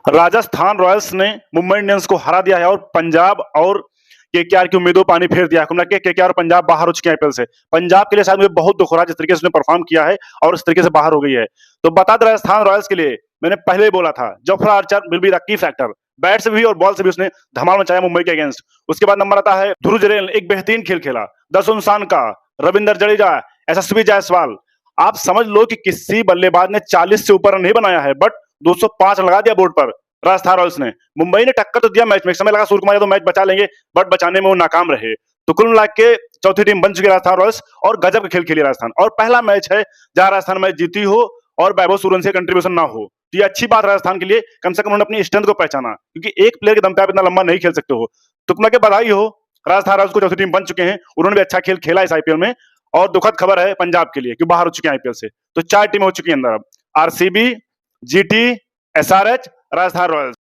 Rajasthan Royals ने Mumbai Indians को हरा दिया है और पंजाब और केकेआर की उम्मीदों पानी फेर दिया है। कुल मिला के केकेआर और पंजाब बाहर हो चुके हैं आईपीएल से। पंजाब के लिए शायद मुझे बहुत दुख हो रहा है जिस तरीके से उसने परफॉर्म किया है और इस तरीके से बाहर हो गई है। तो बता दें राजस्थान रॉयल्स के लिए मैंने पहले ही बोला था, Jofra Archer will be the key factor. Bat से भी और बॉल से भी उसने धमाल मचाया मुंबई के अगेंस्ट। उसके बाद नंबर आता है ध्रुव जुरैल, एक बेहतरीन खेल खेला। दर्शन सानका, रविंदर जडेजा, यशस्वी जायसवाल। आप समझ लो कि किसी बल्लेबाज ने 40 से ऊपर रन नहीं बनाया है, बट 205 लगा दिया बोर्ड पर राजस्थान रॉयल्स ने। मुंबई ने टक्कर तो दिया मैच में, समय लगा सूर्य कुमार यादव मैच बचा लेंगे, बट बचाने में वो नाकाम रहे। तो कुल मिला के चौथी टीम बन चुकी है राजस्थान रॉयल्स और गजब का खेल खेली राजस्थान। और पहला मैच है जहां राजस्थान मैच जीती हो और वैभव सूर्यवंशी का कंट्रीब्यूशन ना हो। तो ये अच्छी बात राजस्थान के लिए, कम से कम उन्होंने अपनी स्ट्रेंथ को पहचाना, क्योंकि एक प्लेयर के दम पे आप इतना लंबा नहीं खेल सकते हो। तो कुल मिला के बधाई हो, राजस्थान रॉयल्स को चौथी टीम बन चुके हैं, उन्होंने भी अच्छा खेल खेला इस आईपीएल में। और दुखद खबर है पंजाब के लिए कि बाहर हो चुके हैं आईपीएल से। तो 4 टीमें हो चुकी हैं अंदर अब, RCB, GT, SRH, Rajasthan Royals.